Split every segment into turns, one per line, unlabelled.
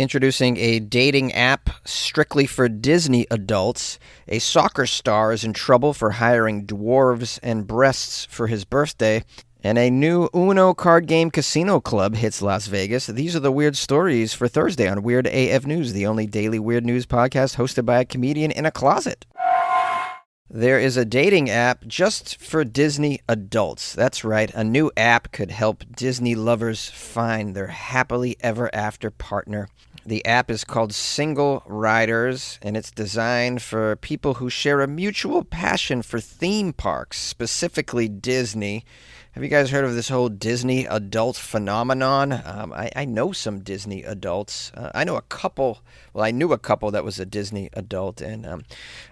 Introducing a dating app strictly for Disney adults. A soccer star is in trouble for hiring dwarves and breasts for his birthday. And a new Uno card game casino club hits Las Vegas. These are the weird stories for Thursday on Weird AF News, the only daily weird news podcast hosted by a comedian in a closet. There is a dating app just for Disney adults. That's right, a new app could help Disney lovers find their happily ever after partner. The app is called Single Riders, and it's designed for people who share a mutual passion for theme parks, specifically Disney. Have you guys heard of this whole Disney adult phenomenon? I know some Disney adults. I knew a couple that was a Disney adult, and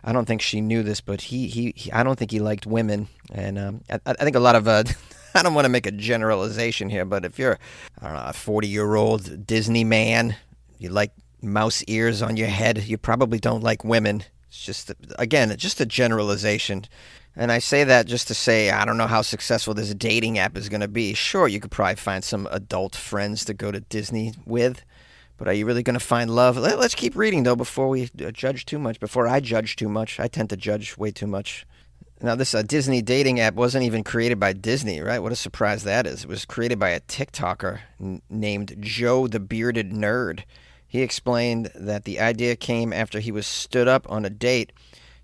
I don't think she knew this, but I don't think he liked women. And I think a lot of, I don't want to make a generalization here, but if you're, I don't know, a 40-year-old Disney man, you like mouse ears on your head, you probably don't like women. It's just, again, just a generalization. And I say that just to say I don't know how successful this dating app is going to be. Sure, you could probably find some adult friends to go to Disney with, but are you really going to find love? Let's keep reading, though, before we judge too much. Before I judge too much. I tend to judge way too much. Now, this Disney dating app wasn't even created by Disney, right? What a surprise that is. It was created by a TikToker named Joe the Bearded Nerd. He explained that the idea came after he was stood up on a date.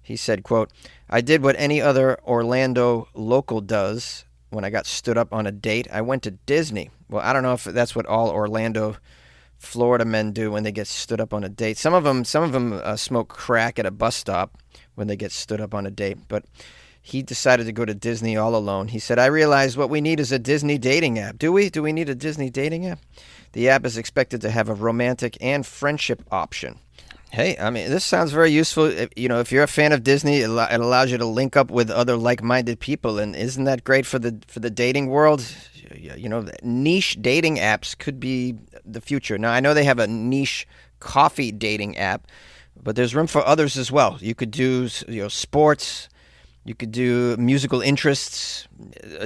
He said, quote, "I did what any other Orlando local does when I got stood up on a date. I went to Disney." Well, I don't know if that's what all Orlando, Florida men do when they get stood up on a date. Some of them smoke crack at a bus stop when they get stood up on a date. But he decided to go to Disney all alone. He said, "I realized what we need is a Disney dating app." Do we? Do we need a Disney dating app? The app is expected to have a romantic and friendship option. Hey, I mean, this sounds very useful. If you're a fan of Disney, it allows you to link up with other like-minded people, and isn't that great for the dating world? Niche dating apps could be the future. Now, I know they have a niche coffee dating app, but there's room for others as well. You could do, sports. You could do musical interests,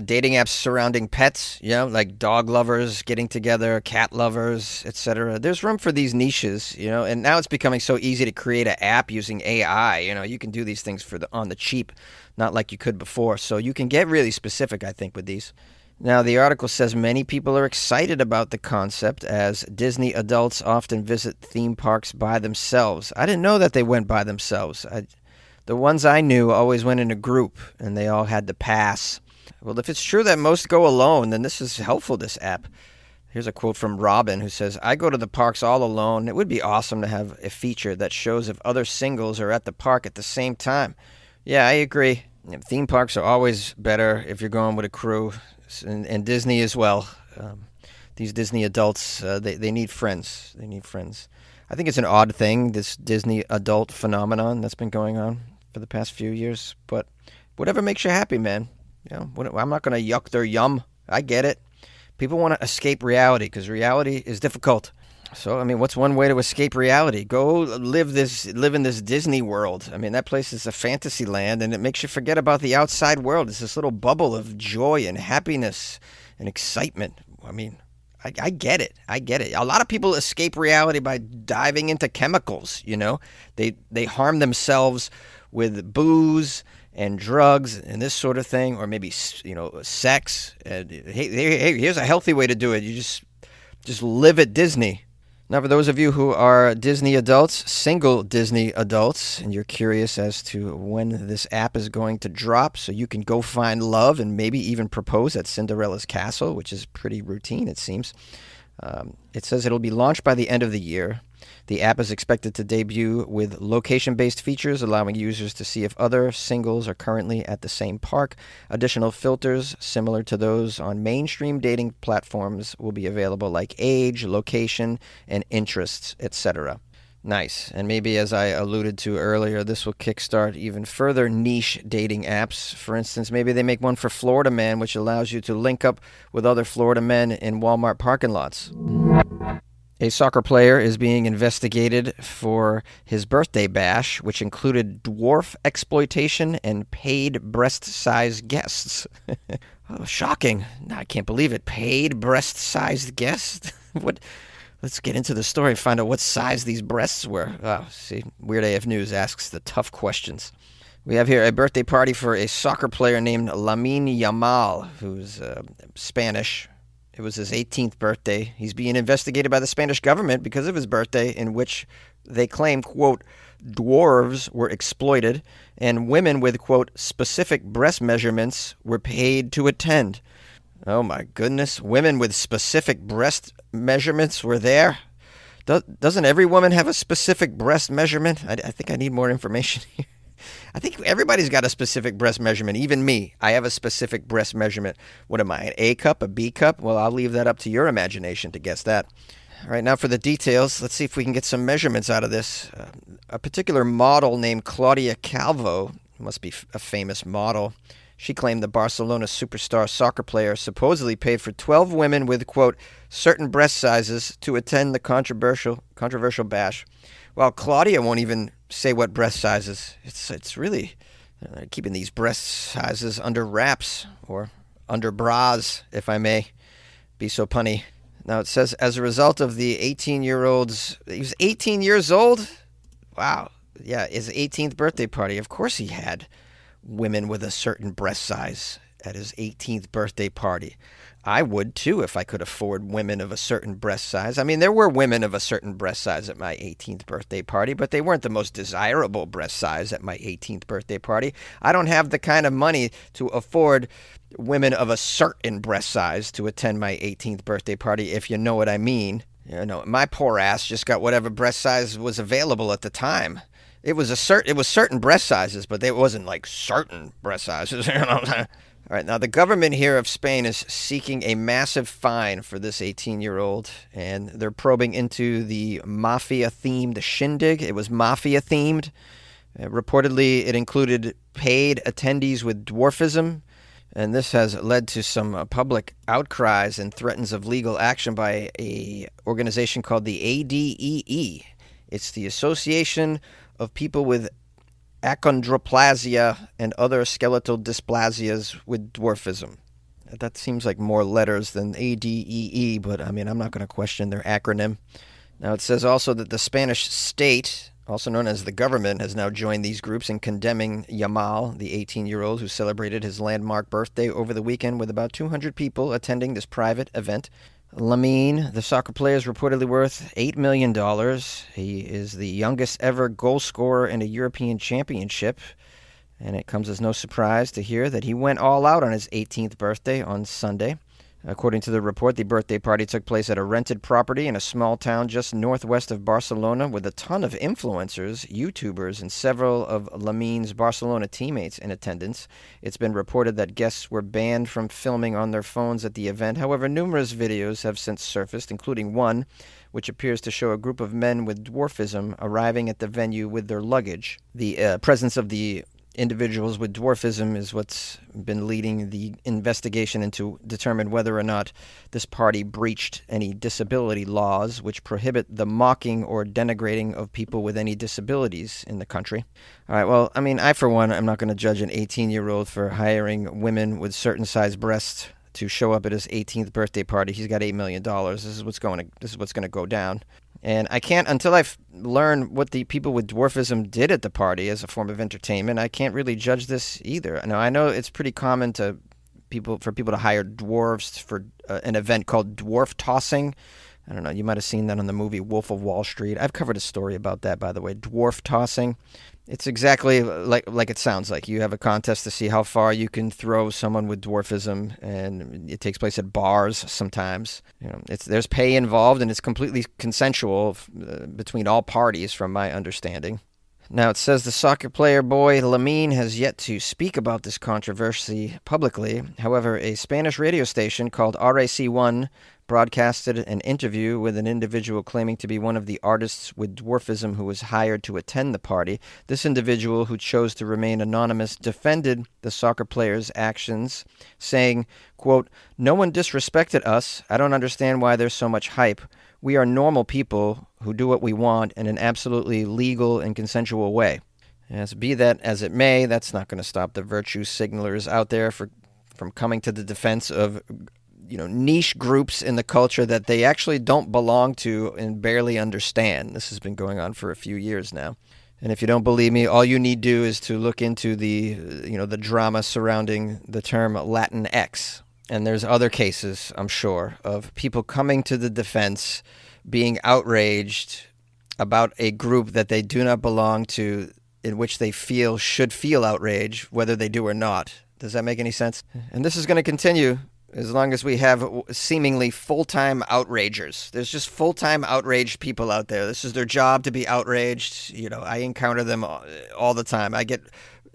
dating apps surrounding pets, like dog lovers getting together, cat lovers, etc. There's room for these niches, and now it's becoming so easy to create an app using AI. You can do these things on the cheap, not like you could before. So you can get really specific, I think, with these. Now, the article says many people are excited about the concept as Disney adults often visit theme parks by themselves. I didn't know that they went by themselves. The ones I knew always went in a group, and they all had to pass. Well, if it's true that most go alone, then this is helpful, this app. Here's a quote from Robin, who says, "I go to the parks all alone. It would be awesome to have a feature that shows if other singles are at the park at the same time." Yeah, I agree. Theme parks are always better if you're going with a crew, and Disney as well. These Disney adults, they need friends. They need friends. I think it's an odd thing, this Disney adult phenomenon that's been going on for the past few years, but whatever makes you happy, man. I'm not going to yuck their yum. I get it. People want to escape reality because reality is difficult. So, I mean, what's one way to escape reality? Go live in this Disney world. I mean, that place is a fantasy land, and it makes you forget about the outside world. It's this little bubble of joy and happiness and excitement. I mean, I get it. I get it. A lot of people escape reality by diving into chemicals, They harm themselves with booze and drugs and this sort of thing, or maybe, sex. Hey, here's a healthy way to do it. You just live at Disney. Now, for those of you who are Disney adults, single Disney adults, and you're curious as to when this app is going to drop so you can go find love and maybe even propose at Cinderella's castle, which is pretty routine, it seems. It says it'll be launched by the end of the year. The app is expected to debut with location-based features, allowing users to see if other singles are currently at the same park. Additional filters, similar to those on mainstream dating platforms, will be available, like age, location, and interests, etc. Nice. And maybe, as I alluded to earlier, this will kickstart even further niche dating apps. For instance, maybe they make one for Florida man, which allows you to link up with other Florida men in Walmart parking lots. A soccer player is being investigated for his birthday bash, which included dwarf exploitation and paid breast-sized guests. Oh, shocking. I can't believe it. Paid breast-sized guests? What Let's get into the story and find out what size these breasts were. Oh, see, Weird AF News asks the tough questions. We have here a birthday party for a soccer player named Lamine Yamal, who's Spanish. It was his 18th birthday. He's being investigated by the Spanish government because of his birthday, in which they claim, quote, dwarves were exploited and women with, quote, specific breast measurements were paid to attend. Oh my goodness. Women with specific breast measurements were there? Doesn't every woman have a specific breast measurement? I think I need more information here. I think everybody's got a specific breast measurement, even me. I have a specific breast measurement. What am I, an A cup, a B cup? Well, I'll leave that up to your imagination to guess that. All right, now for the details. Let's see if we can get some measurements out of this. A particular model named Claudia Calvo, must be a famous model. She claimed the Barcelona superstar soccer player supposedly paid for 12 women with, quote, certain breast sizes to attend the controversial bash. Well, Claudia won't even say what breast sizes. It's really keeping these breast sizes under wraps, or under bras, if I may be so punny. Now it says, as a result of the 18-year-old's... He was 18 years old? Wow. Yeah, his 18th birthday party. Of course he had women with a certain breast size at his 18th birthday party. I would too if I could afford women of a certain breast size. I mean, there were women of a certain breast size at my 18th birthday party, but they weren't the most desirable breast size at my 18th birthday party. I don't have the kind of money to afford women of a certain breast size to attend my 18th birthday party, if you know what I mean. You know, my poor ass just got whatever breast size was available at the time. It was certain breast sizes, but it wasn't like certain breast sizes. You know? All right, now the government here of Spain is seeking a massive fine for this 18-year-old, and they're probing into the mafia-themed shindig. It was mafia-themed. Reportedly, it included paid attendees with dwarfism, and this has led to some public outcries and threats of legal action by a organization called the ADEE. It's the Association of People with Achondroplasia and Other Skeletal Dysplasias with Dwarfism. That seems like more letters than ADEE, but I mean, I'm not going to question their acronym. Now, it says also that the Spanish state, also known as the government, has now joined these groups in condemning Yamal, the 18-year-old who celebrated his landmark birthday over the weekend with about 200 people attending this private event. Lamine, the soccer player, is reportedly worth $8 million. He is the youngest ever goal scorer in a European championship, and it comes as no surprise to hear that he went all out on his 18th birthday on Sunday. According to the report, the birthday party took place at a rented property in a small town just northwest of Barcelona with a ton of influencers, YouTubers, and several of Lamine's Barcelona teammates in attendance. It's been reported that guests were banned from filming on their phones at the event. However, numerous videos have since surfaced, including one which appears to show a group of men with dwarfism arriving at the venue with their luggage. The presence of the individuals with dwarfism is what's been leading the investigation into determine whether or not this party breached any disability laws which prohibit the mocking or denigrating of people with any disabilities in the country. All right, well, I mean, I, for one, I'm not going to judge an 18-year-old for hiring women with certain size breasts to show up at his 18th birthday party. He's got $8 million. This is what's going to go down. And I can't, until I've learned what the people with dwarfism did at the party as a form of entertainment, I can't really judge this either. Now, I know it's pretty common for people to hire dwarves for an event called dwarf tossing. I don't know, you might have seen that on the movie Wolf of Wall Street. I've covered a story about that, by the way, dwarf tossing. It's exactly like it sounds like. You have a contest to see how far you can throw someone with dwarfism, and it takes place at bars sometimes. You know, there's pay involved, and it's completely consensual between all parties, from my understanding. Now, it says the soccer player boy Lamine has yet to speak about this controversy publicly. However, a Spanish radio station called RAC1 broadcasted an interview with an individual claiming to be one of the artists with dwarfism who was hired to attend the party. This individual, who chose to remain anonymous, defended the soccer player's actions, saying, quote, "No one disrespected us. I don't understand why there's so much hype. We are normal people who do what we want in an absolutely legal and consensual way." As be that as it may, that's not going to stop the virtue signalers out there from coming to the defense of niche groups in the culture that they actually don't belong to and barely understand. This has been going on for a few years now. And if you don't believe me, all you need to do is to look into the drama surrounding the term Latinx. And there's other cases, I'm sure, of people coming to the defense, being outraged about a group that they do not belong to, in which they should feel outrage, whether they do or not. Does that make any sense? And this is going to continue as long as we have seemingly full-time outragers. There's just full-time outraged people out there. This is their job, to be outraged. I encounter them all the time. I get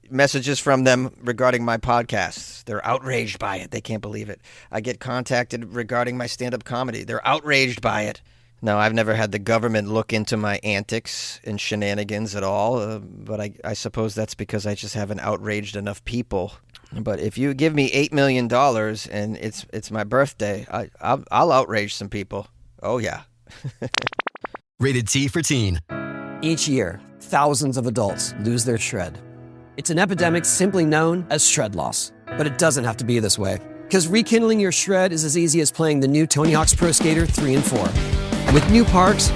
messages from them regarding my podcasts. They're outraged by it. They can't believe it. I get contacted regarding my stand-up comedy. They're outraged by it. No, I've never had the government look into my antics and shenanigans at all, but I suppose that's because I just haven't outraged enough people. But if you give me $8 million and it's my birthday, I'll outrage some people. Oh, yeah.
Rated T for Teen.
Each year, thousands of adults lose their shred. It's an epidemic simply known as shred loss. But it doesn't have to be this way, because rekindling your shred is as easy as playing the new Tony Hawk's Pro Skater 3 and 4. With new parks,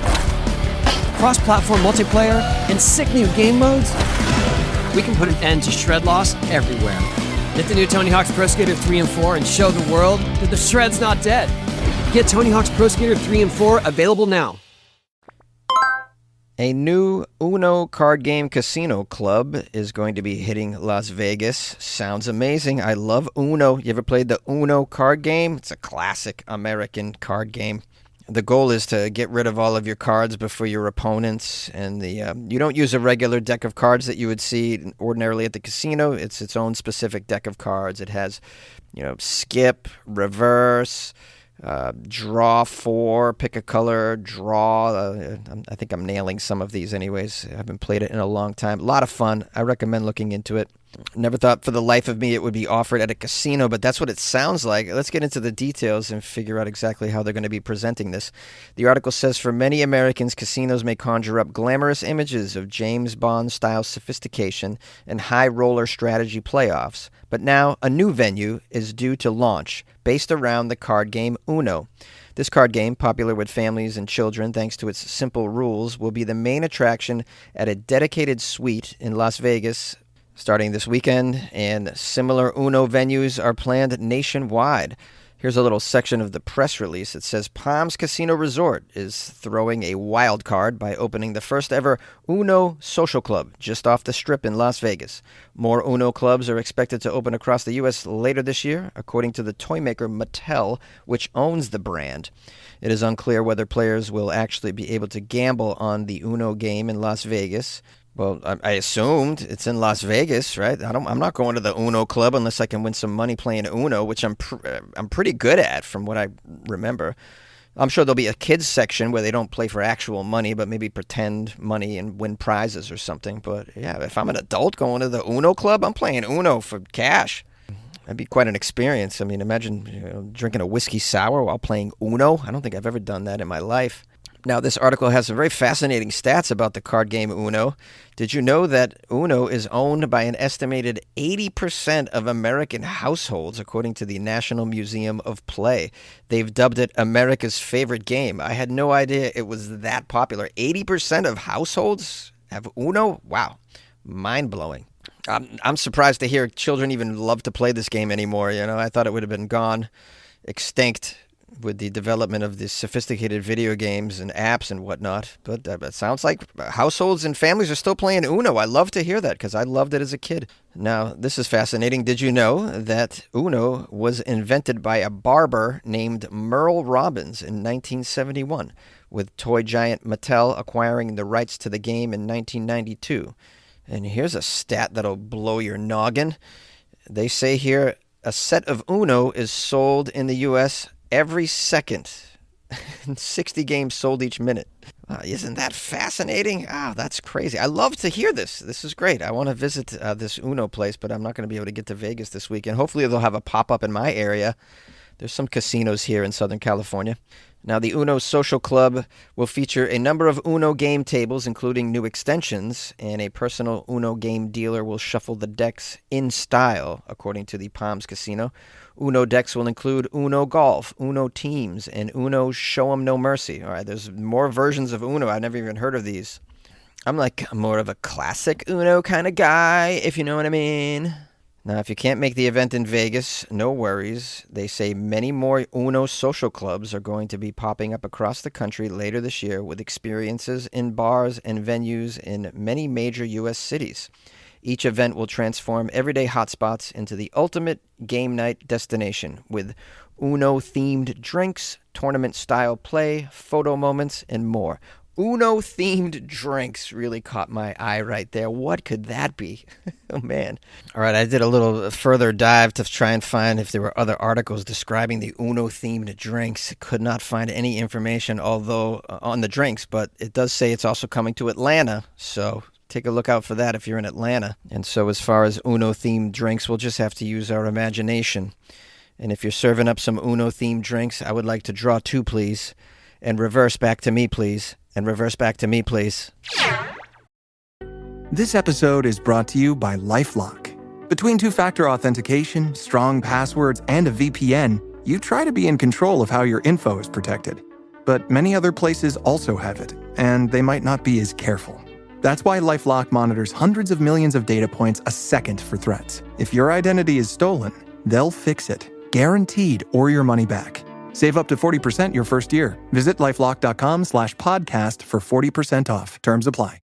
cross-platform multiplayer, and sick new game modes, we can put an end to shred loss everywhere. Get the new Tony Hawk's Pro Skater 3 and 4 and show the world that the shred's not dead. Get Tony Hawk's Pro Skater 3 and 4 available now.
A new Uno card game casino club is going to be hitting Las Vegas. Sounds amazing. I love Uno. You ever played the Uno card game? It's a classic American card game. The goal is to get rid of all of your cards before your opponents, and you don't use a regular deck of cards that you would see ordinarily at the casino. It's its own specific deck of cards. It has, skip, reverse, draw 4, pick a color, draw. I think I'm nailing some of these anyways. I haven't played it in a long time. A lot of fun. I recommend looking into it. Never thought for the life of me it would be offered at a casino, but that's what it sounds like. Let's get into the details and figure out exactly how they're going to be presenting this. The article says, for many Americans, casinos may conjure up glamorous images of James Bond-style sophistication and high-roller strategy playoffs. But now a new venue is due to launch, based around the card game Uno. This card game, popular with families and children thanks to its simple rules, will be the main attraction at a dedicated suite in Las Vegas starting this weekend, and similar Uno venues are planned nationwide. Here's a little section of the press release. It says Palms Casino Resort is throwing a wild card by opening the first ever Uno social club just off the Strip in Las Vegas. More Uno clubs are expected to open across the U.S. later this year, according to the toy maker Mattel, which owns the brand. It is unclear whether players will actually be able to gamble on the Uno game in Las Vegas. Well, I assumed it's in Las Vegas, right? I'm not going to the Uno club unless I can win some money playing Uno, which I'm pretty good at from what I remember. I'm sure there'll be a kids section where they don't play for actual money, but maybe pretend money and win prizes or something. But yeah, if I'm an adult going to the Uno club, I'm playing Uno for cash. That'd be quite an experience. I mean, imagine drinking a whiskey sour while playing Uno. I don't think I've ever done that in my life. Now, this article has some very fascinating stats about the card game Uno. Did you know that Uno is owned by an estimated 80% of American households, according to the National Museum of Play? They've dubbed it America's favorite game. I had no idea it was that popular. 80% of households have Uno? Wow. Mind-blowing. I'm surprised to hear children even love to play this game anymore. I thought it would have been gone, extinct, with the development of the sophisticated video games and apps and whatnot. But it sounds like households and families are still playing Uno. I love to hear that because I loved it as a kid. Now, this is fascinating. Did you know that Uno was invented by a barber named Merle Robbins in 1971, with toy giant Mattel acquiring the rights to the game in 1992? And here's a stat that'll blow your noggin. They say here a set of Uno is sold in the U.S. every second. 60 games sold each minute. Isn't that fascinating? That's crazy. I love to hear this. This is great. I want to visit this Uno place, but I'm not going to be able to get to Vegas this weekend. Hopefully they'll have a pop-up in my area. There's some casinos here in Southern California. Now, the Uno Social Club will feature a number of Uno game tables, including new extensions, and a personal Uno game dealer will shuffle the decks in style, according to the Palms Casino. Uno decks will include Uno Golf, Uno Teams, and Uno Show 'em No Mercy. All right, there's more versions of Uno. I've never even heard of these. I'm more of a classic Uno kind of guy, if you know what I mean. Now, if you can't make the event in Vegas, no worries. They say many more Uno social clubs are going to be popping up across the country later this year with experiences in bars and venues in many major U.S. cities. Each event will transform everyday hotspots into the ultimate game night destination with Uno-themed drinks, tournament-style play, photo moments, and more. Uno-themed drinks really caught my eye right there. What could that be? Oh, man. All right, I did a little further dive to try and find if there were other articles describing the Uno-themed drinks. Could not find any information, although on the drinks, but it does say it's also coming to Atlanta, so take a look out for that if you're in Atlanta. And so as far as Uno-themed drinks, we'll just have to use our imagination. And if you're serving up some Uno-themed drinks, I would like to draw two, please, and reverse back to me, please. And reverse back to me, please.
This episode is brought to you by LifeLock. Between two-factor authentication, strong passwords, and a VPN, you try to be in control of how your info is protected. But many other places also have it, and they might not be as careful. That's why LifeLock monitors hundreds of millions of data points a second for threats. If your identity is stolen, they'll fix it, guaranteed, or your money back. Save up to 40% your first year. Visit lifelock.com/podcast for 40% off. Terms apply.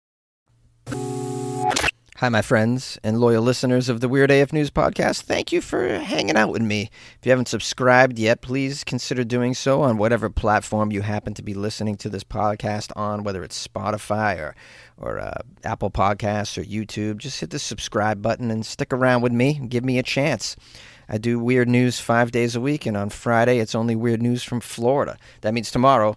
Hi, my friends and loyal listeners of the Weird AF News podcast. Thank you for hanging out with me. If you haven't subscribed yet, please consider doing so on whatever platform you happen to be listening to this podcast on, whether it's Spotify or Apple Podcasts or YouTube. Just hit the subscribe button and stick around with me and give me a chance. I do weird news 5 days a week, and on Friday, it's only weird news from Florida. That means tomorrow,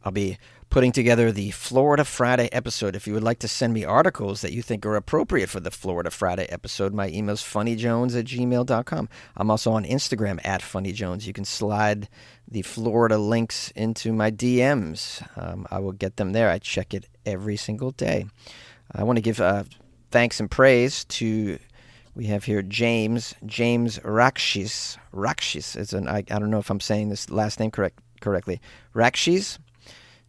I'll be putting together the Florida Friday episode. If you would like to send me articles that you think are appropriate for the Florida Friday episode, my email is funnyjones@gmail.com. I'm also on Instagram @funnyjones. You can slide the Florida links into my DMs. I will get them there. I check it every single day. I want to give thanks and praise to... We have here James Rakshis. Rakshis. I don't know if I'm saying this last name correctly. Rakshis.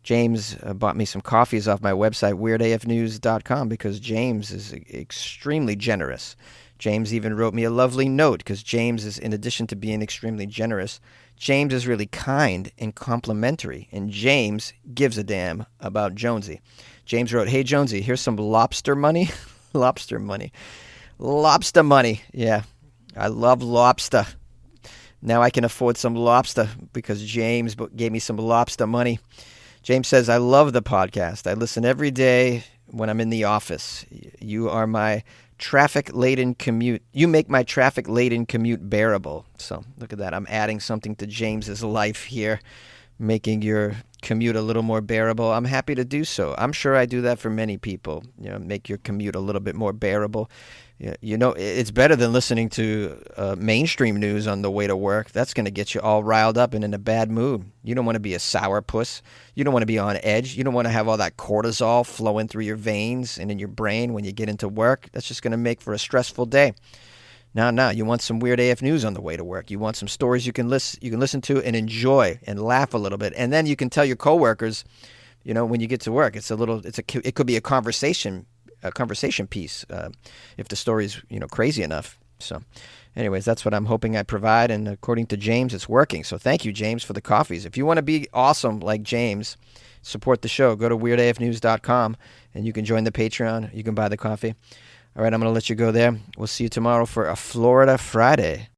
James bought me some coffees off my website, weirdafnews.com, because James is extremely generous. James even wrote me a lovely note, because James is, in addition to being extremely generous, James is really kind and complimentary, and James gives a damn about Jonesy. James wrote, "Hey, Jonesy, here's some lobster money." Lobster money. Lobster money. Yeah, I love lobster. Now I can afford some lobster because James gave me some lobster money. James says, "I love the podcast. I listen every day when I'm in the office. You are my traffic-laden commute. You make my traffic-laden commute bearable." So look at that. I'm adding something to James's life here, making your commute a little more bearable. I'm happy to do so. I'm sure I do that for many people. Make your commute a little bit more bearable. It's better than listening to mainstream news on the way to work. That's going to get you all riled up and in a bad mood. You don't want to be a sourpuss. You don't want to be on edge. You don't want to have all that cortisol flowing through your veins and in your brain when you get into work. That's just going to make for a stressful day. No, you want some Weird AF News on the way to work. You want some stories you can listen to and enjoy and laugh a little bit. And then you can tell your coworkers, when you get to work, it could be a conversation piece if the story's crazy enough. So anyways, that's what I'm hoping I provide, and according to James, it's working. So thank you, James, for the coffees. If you want to be awesome like James, support the show, go to weirdafnews.com and you can join the Patreon. You can buy the coffee. All right, I'm going to let you go there. We'll see you tomorrow for a Florida Friday.